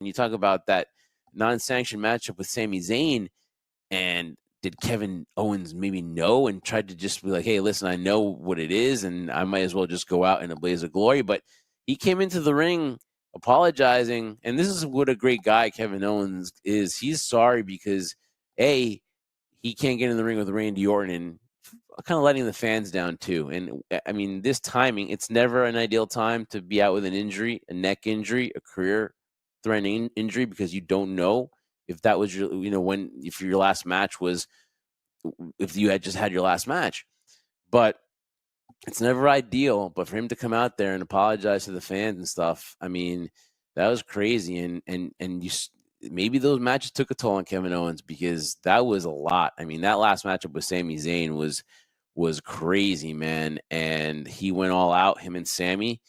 And you talk about that non-sanctioned matchup with Sami Zayn, and did Kevin Owens maybe know and tried to just be like, hey, listen, I know what it is, and I might as well just go out in a blaze of glory. But he came into the ring apologizing, and this is what a great guy Kevin Owens is. He's sorry because, A, he can't get in the ring with Randy Orton, and kind of letting the fans down too. And I mean, this timing, it's never an ideal time to be out with an injury, a neck injury, a career-threatening injury, because you don't know if that was your, if your last match was, if you had just had your last match. But it's never ideal. But for him to come out there and apologize to the fans and stuff, I mean, that was crazy. And you maybe those matches took a toll on Kevin Owens, because that was a lot. I mean, that last matchup with Sami Zayn was crazy, man. And he went all out, him and Sami.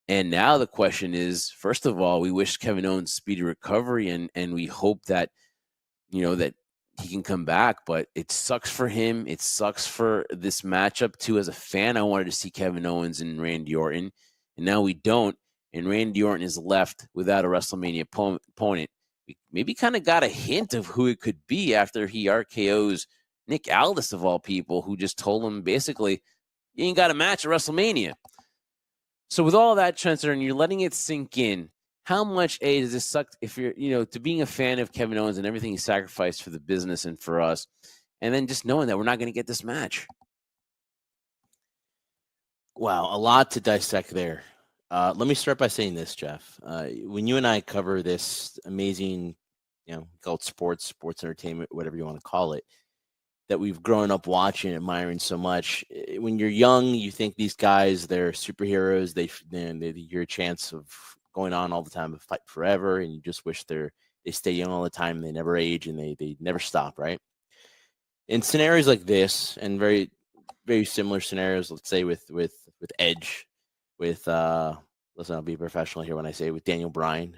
And now the question is, first of all, we wish Kevin Owens speedy recovery, and we hope that, that he can come back. But it sucks for him. It sucks for this matchup too. As a fan, I wanted to see Kevin Owens and Randy Orton, and now we don't. And Randy Orton is left without a WrestleMania opponent. We maybe kind of got a hint of who it could be after he RKO's Nick Aldis, of all people, who just told him basically, you ain't got a match at WrestleMania. So with all that, Chancellor, and you're letting it sink in, how much, does this suck if you're, to being a fan of Kevin Owens and everything he sacrificed for the business and for us, and then just knowing that we're not going to get this match? Wow, a lot to dissect there. Let me start by saying this, Jeff. When you and I cover this amazing, called sports entertainment, whatever you want to call it, that we've grown up watching, admiring so much. When you're young, you think these guys, they're superheroes. They your chance of going on all the time and fight forever, and you just wish they stay young all the time. They never age, and they never stop, right? In scenarios like this, and very, very similar scenarios, let's say with Edge, with listen, I'll be professional here when I say with Daniel Bryan.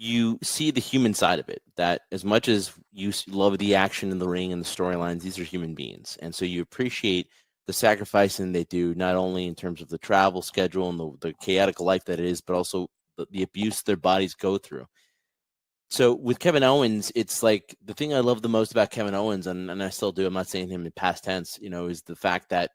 You see the human side of it, that as much as you love the action in the ring and the storylines, these are human beings. And so you appreciate the sacrificing they do, not only in terms of the travel schedule and the chaotic life that it is, but also the abuse their bodies go through. So with Kevin Owens, it's like the thing I love the most about Kevin Owens, and I still do, I'm not saying him in past tense, is the fact that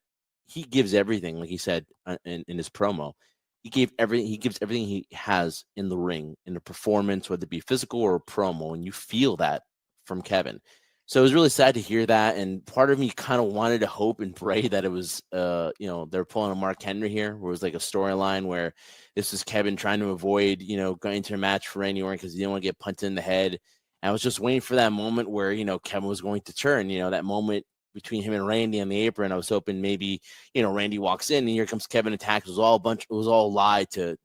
he gives everything, like he said in his promo. He gives everything he has in the ring, in a performance, whether it be physical or a promo, and you feel that from Kevin. So it was really sad to hear that, and part of me kind of wanted to hope and pray that it was, they're pulling a Mark Henry here, where it was like a storyline where this is Kevin trying to avoid, going into a match for Randy Orton because he didn't want to get punted in the head. And I was just waiting for that moment where, Kevin was going to turn, that moment between him and Randy on the apron. I was hoping maybe, Randy walks in and here comes Kevin attacks. It was all a lie to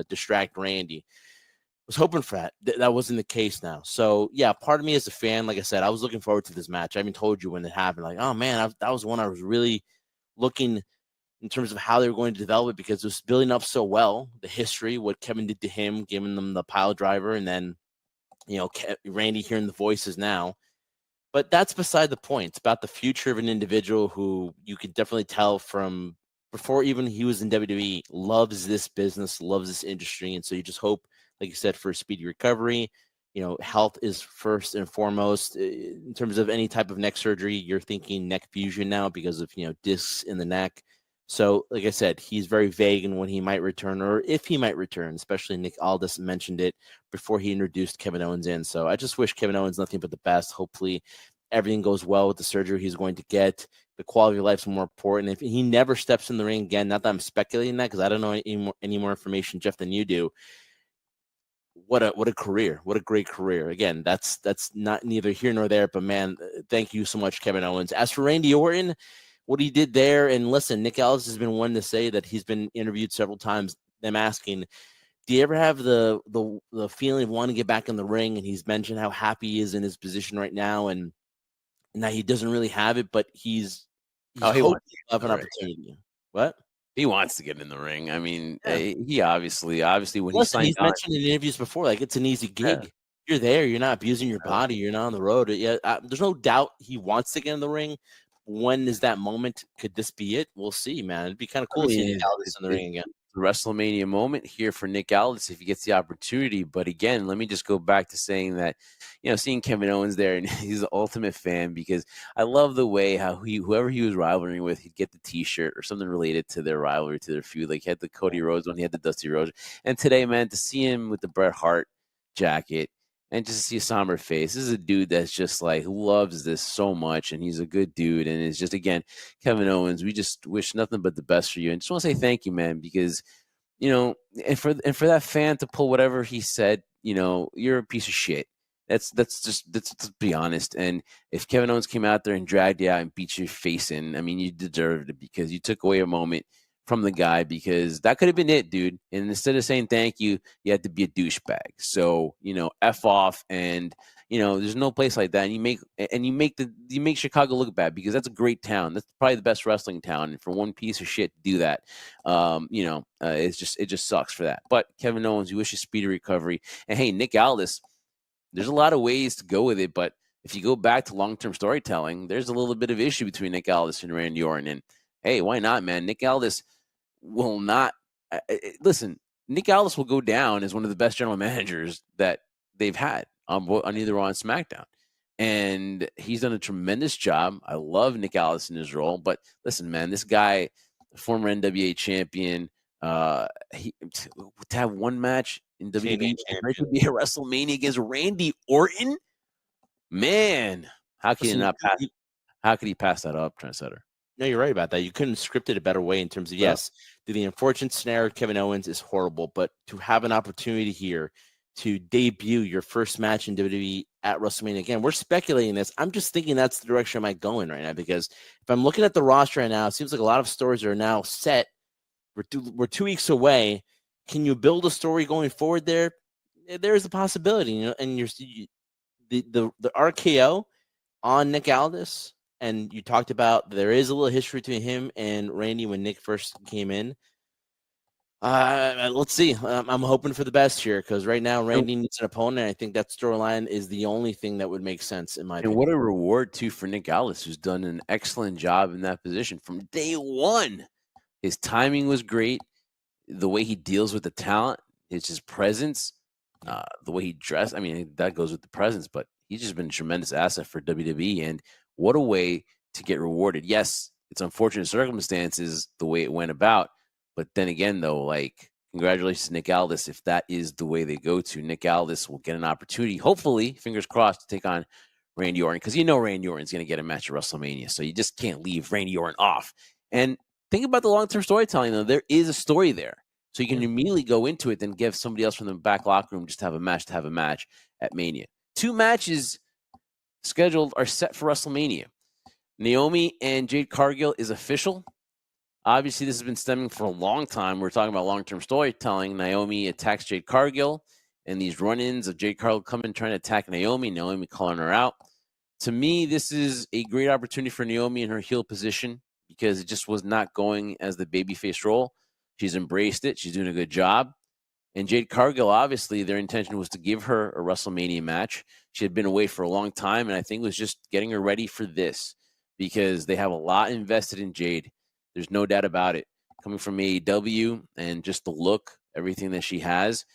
distract Randy. I was hoping for that. That wasn't the case now. So yeah, part of me as a fan, like I said, I was looking forward to this match. I even told you when it happened, like, oh man, that was one I was really looking in terms of how they were going to develop it, because it was building up so well. The history, what Kevin did to him, giving them the pile driver, and then, Randy hearing the voices now. But that's beside the point. It's about the future of an individual who you can definitely tell from before even he was in WWE, loves this business, loves this industry. And so you just hope, like you said, for a speedy recovery. Health is first and foremost. In terms of any type of neck surgery, you're thinking neck fusion now because of, discs in the neck. So, like I said, he's very vague in when he might return or if he might return, especially Nick Aldis mentioned it before he introduced Kevin Owens in. So I just wish Kevin Owens nothing but the best. Hopefully everything goes well with the surgery he's going to get. The quality of life is more important. If he never steps in the ring again, not that I'm speculating that because I don't know any more information, Jeff, than you do. What a career. What a great career. Again, that's not neither here nor there, but man, thank you so much, Kevin Owens. As for Randy Orton, what he did there, and listen, Nick Aldis has been one to say that he's been interviewed several times, them asking, do you ever have the feeling of wanting to get back in the ring? And he's mentioned how happy he is in his position right now, and now he doesn't really have it, but he's hoping to have an opportunity. What? He wants to get in the ring. I mean, he obviously when he signed he's mentioned in interviews before, like it's an easy gig. Yeah. You're there. You're not abusing your body. You're not on the road. Yeah, there's no doubt he wants to get in the ring. When is that moment? Could this be it? We'll see, man. It'd be kind of cool to see Aldis in the ring again. the WrestleMania moment here for Nick Aldis if he gets the opportunity. But again, let me just go back to saying that, seeing Kevin Owens there, and he's the ultimate fan because I love the way how whoever he was rivaling with, he'd get the T-shirt or something related to their rivalry, to their feud. Like he had the Cody Rhodes one, he had the Dusty Rhodes, and today, man, to see him with the Bret Hart jacket. And just to see a somber face. This is a dude that's just like loves this so much, and he's a good dude. And it's just, again, Kevin Owens, we just wish nothing but the best for you. And just want to say thank you, man, because and for that fan to pull whatever he said, you're a piece of shit. Let's be honest. And if Kevin Owens came out there and dragged you out and beat your face in, I mean, you deserved it because you took away a moment from the guy, because that could have been it, dude. And instead of saying thank you, you had to be a douchebag. So, F off. And, there's no place like that. And you make Chicago look bad, because that's a great town. That's probably the best wrestling town. And for one piece of shit to do that, it just sucks for that. But Kevin Owens, we wish you speedy recovery. And hey, Nick Aldis, there's a lot of ways to go with it, but if you go back to long-term storytelling, there's a little bit of issue between Nick Aldis and Randy Orton. And hey, why not, man? Nick Aldis will not listen. Nick Aldis will go down as one of the best general managers that they've had on either Raw and SmackDown, and he's done a tremendous job. I love Nick Aldis in his role, but listen, man, this guy, former NWA champion, to have one match in WWE, to be a WrestleMania against Randy Orton, man, how could he pass that up, Trendsetter? No, you're right about that. You couldn't script it a better way in terms of, yes, the unfortunate scenario, Kevin Owens is horrible, but to have an opportunity here to debut your first match in WWE at WrestleMania, again, we're speculating this. I'm just thinking that's the direction I might go in right now, because if I'm looking at the roster right now, it seems like a lot of stories are now set. We're 2 weeks away. Can you build a story going forward there? There's a possibility, and the RKO on Nick Aldis. And you talked about there is a little history between him and Randy when Nick first came in. Let's see. I'm hoping for the best here, because right now Randy needs an opponent. And I think that storyline is the only thing that would make sense in my opinion. And what a reward, too, for Nick Aldis, who's done an excellent job in that position from day one. His timing was great. The way he deals with the talent, his presence, the way he dressed. I mean, that goes with the presence, but he's just been a tremendous asset for WWE. And what a way to get rewarded. Yes, it's unfortunate circumstances the way it went about. But then again, though, like, congratulations to Nick Aldis. If that is the way they go to, Nick Aldis will get an opportunity, hopefully, fingers crossed, to take on Randy Orton. Because Randy Orton's going to get a match at WrestleMania. So you just can't leave Randy Orton off. And think about the long-term storytelling, though. There is a story there. So you can immediately go into it, then give somebody else from the back locker room just to have a match at Mania. 2 matches scheduled are set for WrestleMania. Naomi and Jade Cargill is official. Obviously, this has been stemming for a long time. We're talking about long-term storytelling. Naomi attacks Jade Cargill, and these run-ins of Jade Cargill coming trying to attack Naomi calling her out. To me, this is a great opportunity for Naomi in her heel position, because it just was not going as the babyface role. She's embraced it. She's doing a good job. And Jade Cargill, obviously, their intention was to give her a WrestleMania match. She had been away for a long time, and I think it was just getting her ready for this, because they have a lot invested in Jade. There's no doubt about it. Coming from AEW and just the look, everything that she has,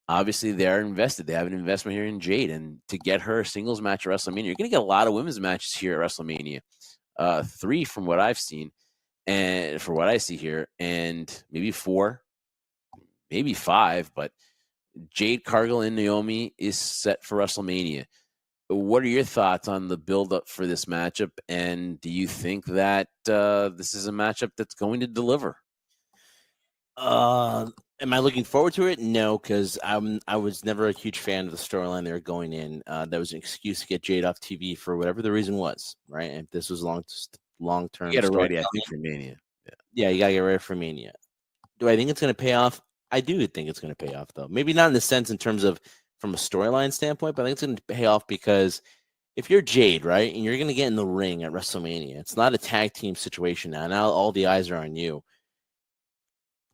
obviously they're invested. They have an investment here in Jade. And to get her a singles match at WrestleMania, you're going to get a lot of women's matches here at WrestleMania. 3 from what I've seen, and for what I see here, and maybe 4. Maybe 5, but Jade Cargill and Naomi is set for WrestleMania. What are your thoughts on the build-up for this matchup, and do you think that this is a matchup that's going to deliver? Am I looking forward to it? No, because I was never a huge fan of the storyline they were going in. That was an excuse to get Jade off TV for whatever the reason was, right? And if this was long-term, Get it ready, I think, for Mania. Yeah, you gotta get ready for Mania. Do I think it's going to pay off? I do think it's going to pay off, though. Maybe not in the sense in terms of from a storyline standpoint, but I think it's going to pay off because if you're Jade, right, and you're going to get in the ring at WrestleMania, it's not a tag team situation now. Now all the eyes are on you.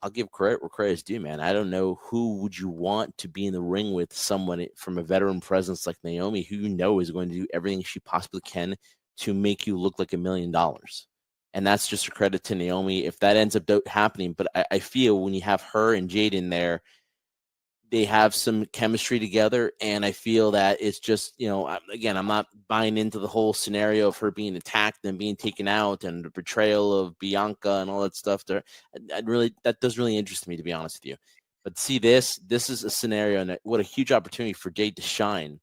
I'll give credit where credit is due, man. I don't know who would you want to be in the ring with someone from a veteran presence like Naomi, who is going to do everything she possibly can to make you look like $1 million. And that's just a credit to Naomi if that ends up happening. But I feel when you have her and Jade in there, they have some chemistry together, and I feel that it's just, again, I'm not buying into the whole scenario of her being attacked and being taken out and the betrayal of Bianca and all that stuff. There, that does really interest me, to be honest with you. But see, this is a scenario, and what a huge opportunity for Jade to shine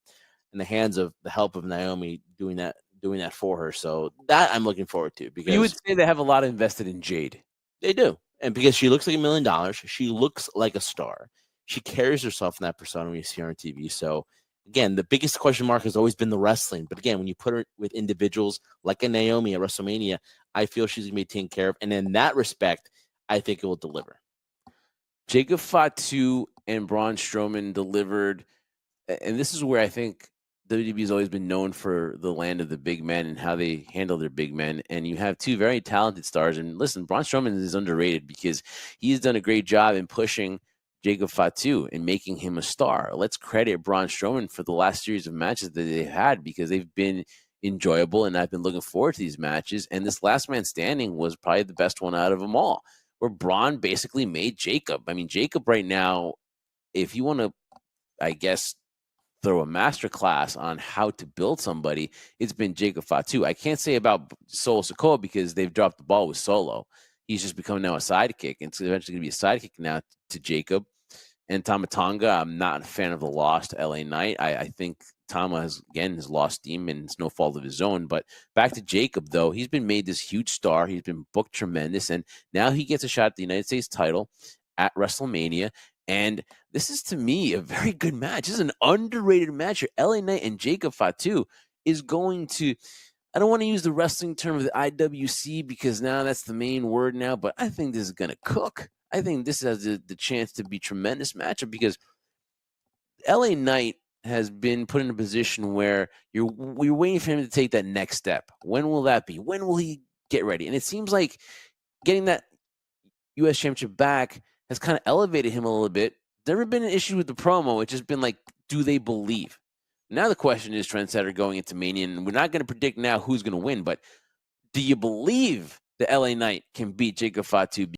in the hands of the help of Naomi doing that for her. So that I'm looking forward to, because You would say they have a lot invested in Jade. they do. And because she looks like $1 million, she looks like a star. She carries herself in that persona when you see her on TV. So, again, the biggest question mark has always been the wrestling. But again, when you put her with individuals like a Naomi at WrestleMania, I feel she's going to be taken care of. And in that respect, I think it will deliver. Jacob Fatu and Braun Strowman delivered. And this is where I think WWE has always been known for the land of the big men and how they handle their big men. And you have two very talented stars. And listen, Braun Strowman is underrated because he's done a great job in pushing Jacob Fatu and making him a star. Let's credit Braun Strowman for the last series of matches that they've had, because they've been enjoyable, and I've been looking forward to these matches. And this last man standing was probably the best one out of them all, where Braun basically made Jacob. I mean, Jacob right now, if you want to, I guess, throw a masterclass on how to build somebody, it's been Jacob Fatu. I can't say about Solo Sikoa because they've dropped the ball with Solo. He's just become now a sidekick, and it's eventually going to be a sidekick now to Jacob. And Tama Tonga, I'm not a fan of the loss to LA Knight. I think Tama has lost steam, and it's no fault of his own. But back to Jacob, though, he's been made this huge star. He's been booked tremendous, and now he gets a shot at the United States title at WrestleMania. And this is, to me, a very good match. This is an underrated match here. LA Knight and Jacob Fatu is going to, I don't want to use the wrestling term of the IWC because now that's the main word now, but I think this is going to cook. I think this has the chance to be tremendous matchup because LA Knight has been put in a position where you're waiting for him to take that next step. When will that be? When will he get ready? And it seems like getting that U.S. Championship back has kind of elevated him a little bit. Never been an issue with the promo. It's just been like, do they believe? Now the question is, Trendsetter going into Mania, and we're not going to predict now who's going to win, but do you believe the LA Knight can beat Jacob Fatu?